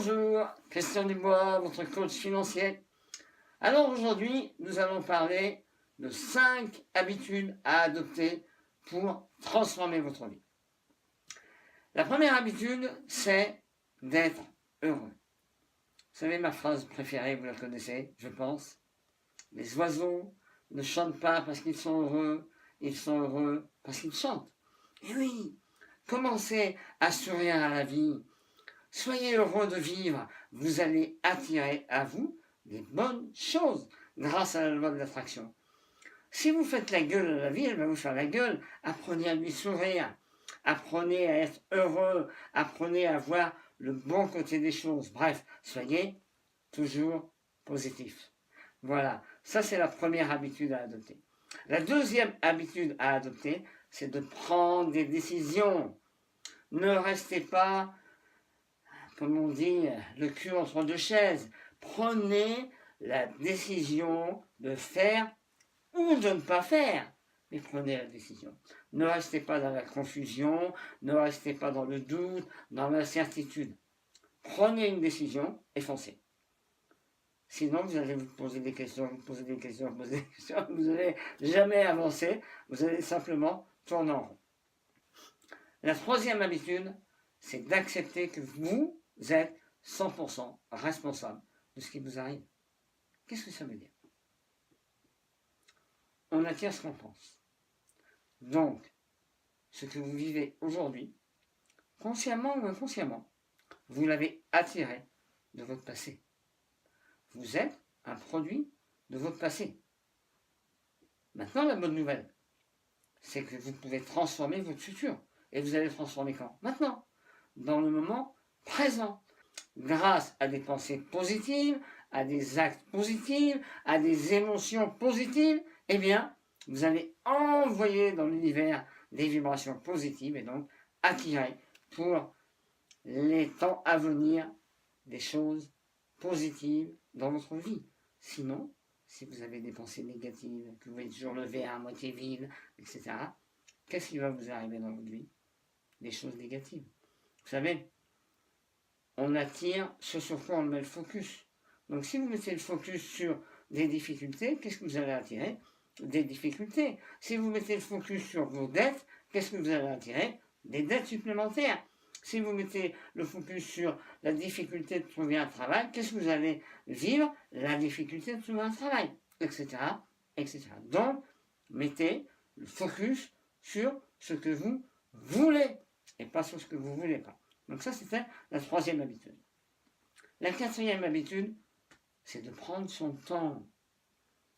Bonjour, Christian Dubois, votre coach financier. Alors aujourd'hui, nous allons parler de 5 habitudes à adopter pour transformer votre vie. La première habitude, c'est d'être heureux. Vous savez, ma phrase préférée, vous la connaissez, je pense. Les oiseaux ne chantent pas parce qu'ils sont heureux, ils sont heureux parce qu'ils chantent. Et oui, commencez à sourire à la vie. Soyez heureux de vivre, vous allez attirer à vous des bonnes choses grâce à la loi de l'attraction. Si vous faites la gueule à la vie, elle va vous faire la gueule. Apprenez à lui sourire, apprenez à être heureux, apprenez à voir le bon côté des choses. Bref, soyez toujours positif. Voilà, ça c'est la première habitude à adopter. La deuxième habitude à adopter, c'est de prendre des décisions. Ne restez pas, comme on dit, le cul entre deux chaises. Prenez la décision de faire ou de ne pas faire. Mais prenez la décision. Ne restez pas dans la confusion, ne restez pas dans le doute, dans l'incertitude. Prenez une décision et foncez. Sinon, vous allez vous poser des questions, vous n'allez jamais avancer, vous allez simplement tourner en rond. La troisième habitude, c'est d'accepter que vous êtes 100% responsable de ce qui vous arrive. Qu'est-ce que ça veut dire? On attire ce qu'on pense. Donc, ce que vous vivez aujourd'hui, consciemment ou inconsciemment, vous l'avez attiré de votre passé. Vous êtes un produit de votre passé. Maintenant, la bonne nouvelle, c'est que vous pouvez transformer votre futur. Et vous allez transformer quand? Maintenant, dans le moment présent, grâce à des pensées positives, à des actes positifs, à des émotions positives, eh bien, vous allez envoyer dans l'univers des vibrations positives et donc attirer pour les temps à venir des choses positives dans votre vie. Sinon, si vous avez des pensées négatives, que vous voyez toujours le verre à moitié vide, etc., qu'est-ce qui va vous arriver dans votre vie? Des choses négatives. Vous savez, on attire ce sur quoi on met le focus. Donc si vous mettez le focus sur des difficultés, qu'est-ce que vous allez attirer? Des difficultés. Si vous mettez le focus sur vos dettes, qu'est-ce que vous allez attirer? Des dettes supplémentaires. Si vous mettez le focus sur la difficulté de trouver un travail, qu'est-ce que vous allez vivre? La difficulté de trouver un travail, etc., etc. Donc, mettez le focus sur ce que vous voulez et pas sur ce que vous ne voulez pas. Donc ça, c'était la troisième habitude. La quatrième habitude, c'est de prendre son temps.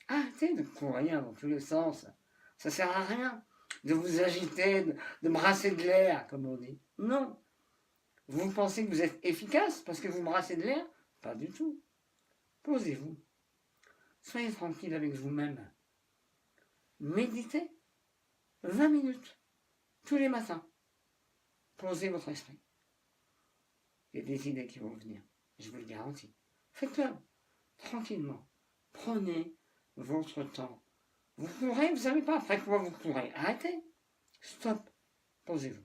Arrêtez de courir dans tous les sens. Ça ne sert à rien de vous agiter, de brasser de l'air, comme on dit. Non. Vous pensez que vous êtes efficace parce que vous brassez de l'air? Pas du tout. Posez-vous. Soyez tranquille avec vous-même. Méditez 20 minutes tous les matins. Posez votre esprit. Il y a des idées qui vont venir, je vous le garantis. Faites-le tranquillement. Prenez votre temps. Vous courez, vous ne savez pas après quoi vous courez. Arrêtez. Stop. Posez-vous.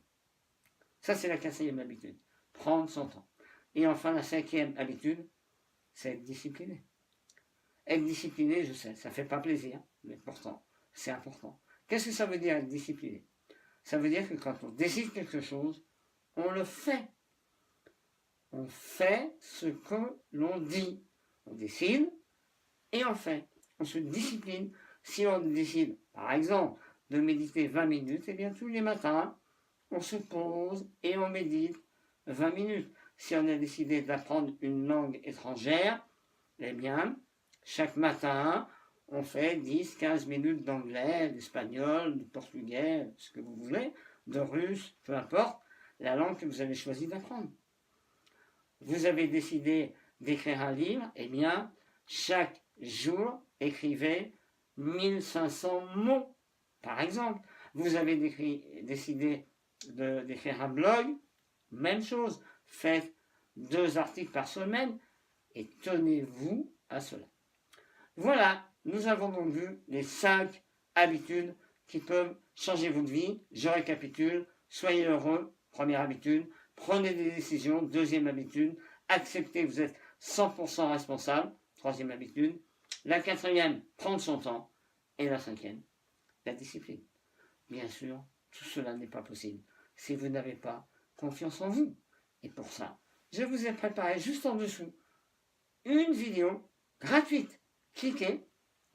Ça, c'est la quatrième habitude. Prendre son temps. Et enfin, la cinquième habitude, c'est être discipliné. Être discipliné, je sais, ça ne fait pas plaisir, mais pourtant, c'est important. Qu'est-ce que ça veut dire être discipliné? Ça veut dire que quand on décide quelque chose, on le fait. On fait ce que l'on dit. On décide et on fait. On se discipline. Si on décide, par exemple, de méditer 20 minutes, eh bien tous les matins, on se pose et on médite 20 minutes. Si on a décidé d'apprendre une langue étrangère, eh bien, chaque matin, on fait 10-15 minutes d'anglais, d'espagnol, de portugais, ce que vous voulez, de russe, peu importe, la langue que vous avez choisi d'apprendre. Vous avez décidé d'écrire un livre, eh bien, chaque jour, écrivez 1500 mots, par exemple. Vous avez décidé d'écrire un blog, même chose. Faites 2 articles par semaine et tenez-vous à cela. Voilà, nous avons donc vu les 5 habitudes qui peuvent changer votre vie. Je récapitule, soyez heureux, première habitude. Prenez des décisions, deuxième habitude. accepter que vous êtes 100% responsable. Troisième habitude. La quatrième, prendre son temps. Et la cinquième, la discipline. Bien sûr, tout cela n'est pas possible si vous n'avez pas confiance en vous. Et pour ça, je vous ai préparé juste en dessous une vidéo gratuite. Cliquez,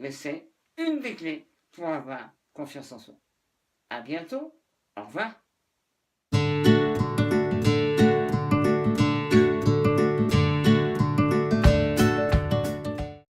et c'est une des clés pour avoir confiance en soi. À bientôt, au revoir.